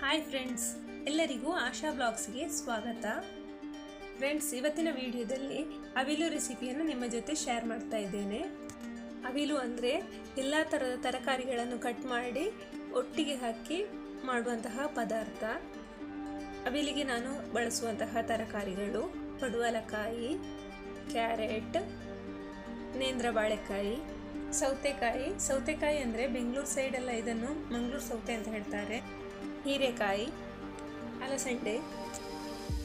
Hi friends, ಎಲ್ಲರಿಗೂ ಆಶಾ ಬ್ಲಾಗ್ಸ್ಗೆ ಸ್ವಾಗತ. Friends, ಇವತ್ತಿನ ವಿಡಿಯೋದಲ್ಲಿ ಅವಿಲು ರೆಸಿಪಿಯನ್ನು ನಿಮ್ಮ ಜೊತೆ ಶೇರ್ ಮಾಡ್ತಾ ಇದ್ದೇನೆ. ಅವಿಲು ಅಂದರೆ ಎಲ್ಲ ಥರದ ತರಕಾರಿಗಳನ್ನು ಕಟ್ ಮಾಡಿ ಒಟ್ಟಿಗೆ ಹಾಕಿ ಮಾಡುವಂತಹ ಪದಾರ್ಥ. ಅವಿಲಿಗೆ ನಾನು ಬಳಸುವಂತಹ ತರಕಾರಿಗಳು ಪಡವಲಕಾಯಿ, ಕ್ಯಾರೆಟ್, ನೇಂದ್ರ ಬಾಳೆಕಾಯಿ, ಸೌತೆಕಾಯಿ ಅಂದರೆ ಬೆಂಗಳೂರು ಸೈಡೆಲ್ಲ ಇದನ್ನು ಮಂಗಳೂರು ಸೌತೆ ಅಂತ ಹೇಳ್ತಾರೆ. ಹೀರೆಕಾಯಿ, ಅಲಸಂಡೆ,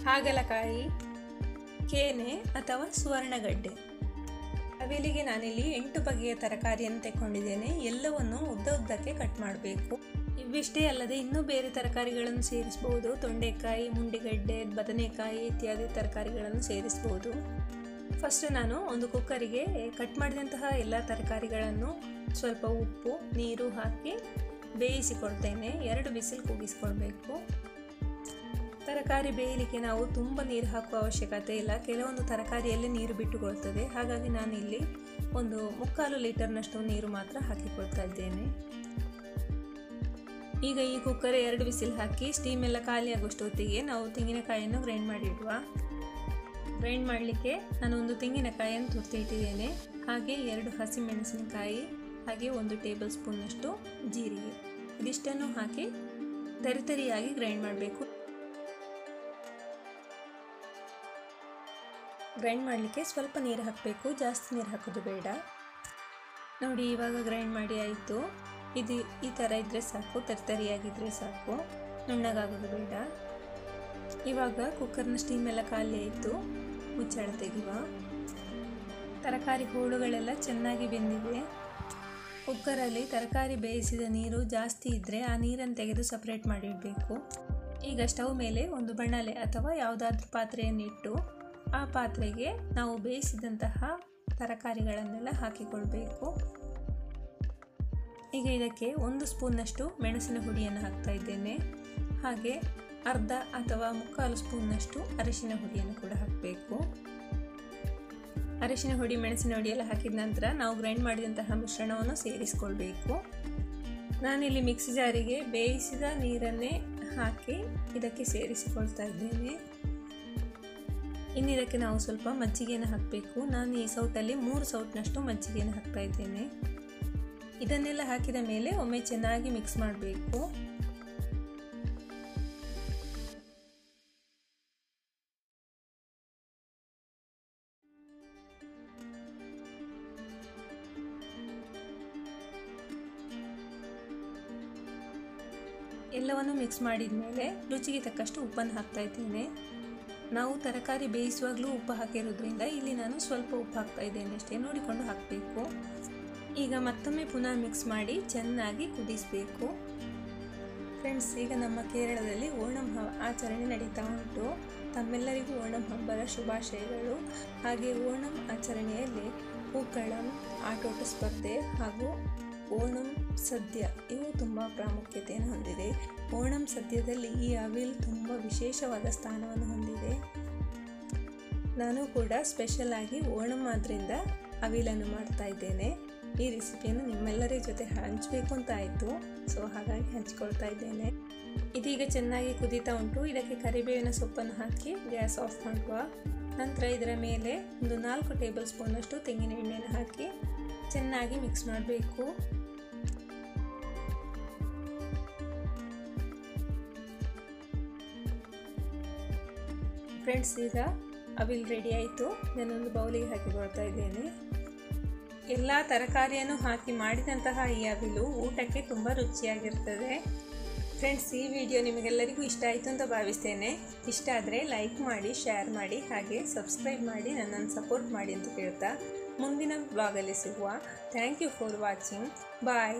ಹಾಗಲಕಾಯಿ, ಕೇನೆ ಅಥವಾ ಸುವರ್ಣಗಡ್ಡೆ. ಅವಿಲಿಗೆ ನಾನಿಲ್ಲಿ 8 ಬಗೆಯ ತರಕಾರಿಯನ್ನು ತೆಕ್ಕೊಂಡಿದ್ದೇನೆ. ಎಲ್ಲವನ್ನು ಉದ್ದಕ್ಕೆ ಕಟ್ ಮಾಡಬೇಕು. ಇವಿಷ್ಟೇ ಅಲ್ಲದೆ ಇನ್ನೂ ಬೇರೆ ತರಕಾರಿಗಳನ್ನು ಸೇರಿಸಬಹುದು. ತೊಂಡೆಕಾಯಿ, ಮುಂಡಿಗಡ್ಡೆ, ಬದನೆಕಾಯಿ ಇತ್ಯಾದಿ ತರಕಾರಿಗಳನ್ನು ಸೇರಿಸಬಹುದು. ಫಸ್ಟ್ ನಾನು ಒಂದು ಕುಕ್ಕರಿಗೆ ಕಟ್ ಮಾಡಿದಂತಹ ಎಲ್ಲ ತರಕಾರಿಗಳನ್ನು ಸ್ವಲ್ಪ ಉಪ್ಪು, ನೀರು ಹಾಕಿ ಬೇಯಿಸಿಕೊಳ್ತೇನೆ. 2 ವಿಸಿಲ್ ಕೂಗಿಸ್ಕೊಳ್ಬೇಕು. ತರಕಾರಿ ಬೇಯಲಿಕ್ಕೆ ನಾವು ತುಂಬ ನೀರು ಹಾಕುವ ಅವಶ್ಯಕತೆ ಇಲ್ಲ. ಕೆಲವೊಂದು ತರಕಾರಿಯಲ್ಲಿ ನೀರು ಬಿಟ್ಟುಕೊಳ್ತದೆ. ಹಾಗಾಗಿ ನಾನು ಇಲ್ಲಿ ಒಂದು 3/4 ಲೀಟರ್ನಷ್ಟು ನೀರು ಮಾತ್ರ ಹಾಕಿಕೊಳ್ತಾ ಇದ್ದೇನೆ. ಈಗ ಈ ಕುಕ್ಕರ್ 2 ವಿಸಿಲ್ ಹಾಕಿ ಸ್ಟೀಮ್ ಎಲ್ಲ ಖಾಲಿ ಆಗುವಷ್ಟು ಹೊತ್ತಿಗೆ ನಾವು ತೆಂಗಿನಕಾಯಿಯನ್ನು ಗ್ರೈಂಡ್ ಮಾಡಿಡುವ. ಗ್ರೈಂಡ್ ಮಾಡಲಿಕ್ಕೆ ನಾನು ಒಂದು ತೆಂಗಿನಕಾಯಿಯನ್ನು ತುರ್ತಿ ಇಟ್ಟಿದ್ದೇನೆ. ಹಾಗೆ 2 ಹಸಿಮೆಣಸಿನಕಾಯಿ, ಹಾಗೆ 1 ಟೇಬಲ್ ಸ್ಪೂನ್ನಷ್ಟು ಜೀರಿಗೆ, ಇದಿಷ್ಟನ್ನು ಹಾಕಿ ತರಿತರಿಯಾಗಿ ಗ್ರೈಂಡ್ ಮಾಡಬೇಕು. ಗ್ರೈಂಡ್ ಮಾಡಲಿಕ್ಕೆ ಸ್ವಲ್ಪ ನೀರು ಹಾಕಬೇಕು, ಜಾಸ್ತಿ ನೀರು ಹಾಕೋದು ಬೇಡ. ನೋಡಿ, ಇವಾಗ ಗ್ರೈಂಡ್ ಮಾಡಿ ಆಯಿತು. ಇದು ಈ ಥರ ಇದ್ದರೆ ಸಾಕು, ತರಿತರಿಯಾಗಿದ್ದರೆ ಸಾಕು, ನುಣ್ಣಗಾಗೋದು ಬೇಡ. ಇವಾಗ ಕುಕ್ಕರ್ನ ಸ್ಟೀಮ್ ಎಲ್ಲ ಖಾಲಿ ಆಯಿತು. ಮುಚ್ಚಳ ತೆಗೆಯುವ. ತರಕಾರಿ ಹೋಳುಗಳೆಲ್ಲ ಚೆನ್ನಾಗಿ ಬೆಂದಿವೆ. ಕುಕ್ಕರಲ್ಲಿ ತರಕಾರಿ ಬೇಯಿಸಿದ ನೀರು ಜಾಸ್ತಿ ಇದ್ದರೆ ಆ ನೀರನ್ನು ತೆಗೆದು ಸಪ್ರೇಟ್ ಮಾಡಿಡಬೇಕು. ಈಗ ಸ್ಟವ್ ಮೇಲೆ ಒಂದು ಬಾಣಲೆ ಅಥವಾ ಯಾವುದಾದ್ರೂ ಪಾತ್ರೆಯನ್ನು ಇಟ್ಟು ಆ ಪಾತ್ರೆಗೆ ನಾವು ಬೇಯಿಸಿದಂತಹ ತರಕಾರಿಗಳನ್ನೆಲ್ಲ ಹಾಕಿಕೊಳ್ಬೇಕು. ಈಗ ಇದಕ್ಕೆ 1 ಸ್ಪೂನ್ನಷ್ಟು ಮೆಣಸಿನ ಹುಡಿಯನ್ನು ಹಾಕ್ತಾ ಇದ್ದೇನೆ. ಹಾಗೆ ಅರ್ಧ ಅಥವಾ 3/4 ಸ್ಪೂನ್ನಷ್ಟು ಅರಿಶಿನ ಹುಡಿಯನ್ನು ಕೂಡ ಹಾಕಬೇಕು. ಅರಿಶಿನ ಹುಡಿ, ಮೆಣಸಿನ ಹುಡಿ ಎಲ್ಲ ಹಾಕಿದ ನಂತರ ನಾವು ಗ್ರೈಂಡ್ ಮಾಡಿದಂತಹ ಮಿಶ್ರಣವನ್ನು ಸೇರಿಸಿಕೊಳ್ಬೇಕು. ನಾನಿಲ್ಲಿ ಮಿಕ್ಸಿ ಜಾರಿಗೆ ಬೇಯಿಸಿದ ನೀರನ್ನೇ ಹಾಕಿ ಇದಕ್ಕೆ ಸೇರಿಸಿಕೊಳ್ತಾ ಇದ್ದೇನೆ. ಇನ್ನು ಇದಕ್ಕೆ ನಾವು ಸ್ವಲ್ಪ ಮಜ್ಜಿಗೆಯನ್ನು ಹಾಕಬೇಕು. ನಾನು ಈ ಸೌಟಲ್ಲಿ 3 ಸೌಟ್ನಷ್ಟು ಮಜ್ಜಿಗೆಯನ್ನು ಹಾಕ್ತಾ ಇದ್ದೇನೆ. ಇದನ್ನೆಲ್ಲ ಹಾಕಿದ ಮೇಲೆ ಒಮ್ಮೆ ಚೆನ್ನಾಗಿ ಮಿಕ್ಸ್ ಮಾಡಬೇಕು. ಎಲ್ಲವನ್ನು ಮಿಕ್ಸ್ ಮಾಡಿದ ಮೇಲೆ ರುಚಿಗೆ ತಕ್ಕಷ್ಟು ಉಪ್ಪನ್ನು ಹಾಕ್ತಾ ಇದ್ದೇನೆ. ನಾವು ತರಕಾರಿ ಬೇಯಿಸುವಾಗಲೂ ಉಪ್ಪು ಹಾಕಿರೋದ್ರಿಂದ ಇಲ್ಲಿ ನಾನು ಸ್ವಲ್ಪ ಉಪ್ಪು ಹಾಕ್ತಾ ಇದ್ದೇನೆ ಅಷ್ಟೇ, ನೋಡಿಕೊಂಡು ಹಾಕಬೇಕು. ಈಗ ಮತ್ತೊಮ್ಮೆ ಪುನಃ ಮಿಕ್ಸ್ ಮಾಡಿ ಚೆನ್ನಾಗಿ ಕುದಿಸಬೇಕು. ಫ್ರೆಂಡ್ಸ್, ಈಗ ನಮ್ಮ ಕೇರಳದಲ್ಲಿ ಓಣಂ ಆಚರಣೆ ನಡೀತಾ ಉಂಟು. ತಮ್ಮೆಲ್ಲರಿಗೂ ಓಣಂ ಹಬ್ಬದ ಶುಭಾಶಯಗಳು. ಹಾಗೆ ಓಣಂ ಆಚರಣೆಯಲ್ಲಿ ಪೂಕ್ಕಳಂ, ಆಟೋಟ ಸ್ಪರ್ಧೆ ಹಾಗೂ ಓಣಂ ಸದ್ಯ ಇವು ತುಂಬ ಪ್ರಾಮುಖ್ಯತೆಯನ್ನು ಹೊಂದಿದೆ. ಓಣಂ ಸದ್ಯದಲ್ಲಿ ಈ ಅವಿಲ್ ತುಂಬ ವಿಶೇಷವಾದ ಸ್ಥಾನವನ್ನು ಹೊಂದಿದೆ. ನಾನು ಕೂಡ ಸ್ಪೆಷಲ್ ಆಗಿ ಓಣಂ ಆದ್ದರಿಂದ ಅವಿಲನ್ನು ಮಾಡ್ತಾ ಇದ್ದೇನೆ. ಈ ರೆಸಿಪಿಯನ್ನು ನಿಮ್ಮೆಲ್ಲರ ಜೊತೆ ಹಂಚಬೇಕು ಅಂತ ಆಯಿತು, ಸೊ ಹಾಗಾಗಿ ಹಂಚ್ಕೊಳ್ತಾ ಇದ್ದೇನೆ. ಇದೀಗ ಚೆನ್ನಾಗಿ ಕುದೀತಾ ಉಂಟು. ಇದಕ್ಕೆ ಕರಿಬೇವಿನ ಸೊಪ್ಪನ್ನು ಹಾಕಿ ಗ್ಯಾಸ್ ಆಫ್ ಮಾಡುವ. ನಂತರ ಇದರ ಮೇಲೆ ಒಂದು 4 ಟೇಬಲ್ ಸ್ಪೂನ್ನಷ್ಟು ತೆಂಗಿನ ಎಣ್ಣೆಯನ್ನು ಹಾಕಿ ಚೆನ್ನಾಗಿ ಮಿಕ್ಸ್ ಮಾಡಬೇಕು. ಫ್ರೆಂಡ್ಸ್, ಈಗ ಅವಿಲ್ ರೆಡಿ ಆಯಿತು. ನಾನೊಂದು ಬೌಲಿಗೆ ಹಾಕಿಕೊಳ್ತಾ ಇದ್ದೇನೆ. ಎಲ್ಲ ತರಕಾರಿಯನ್ನು ಹಾಕಿ ಮಾಡಿದಂತಹ ಈ ಅವಿಲು ಊಟಕ್ಕೆ ತುಂಬ ರುಚಿಯಾಗಿರ್ತದೆ. ಫ್ರೆಂಡ್ಸ್, ಈ ವಿಡಿಯೋ ನಿಮಗೆಲ್ಲರಿಗೂ ಇಷ್ಟ ಆಯಿತು ಅಂತ ಭಾವಿಸ್ತೇನೆ. ಇಷ್ಟ ಆದರೆ ಲೈಕ್ ಮಾಡಿ, ಶೇರ್ ಮಾಡಿ, ಹಾಗೆ ಸಬ್ಸ್ಕ್ರೈಬ್ ಮಾಡಿ ನನ್ನನ್ನು ಸಪೋರ್ಟ್ ಮಾಡಿ ಅಂತ ಕೇಳ್ತಾ ಮುಂದಿನ ಬ್ಲಾಗಲ್ಲಿ ಸಿಗುವ. Thank you for watching. Bye.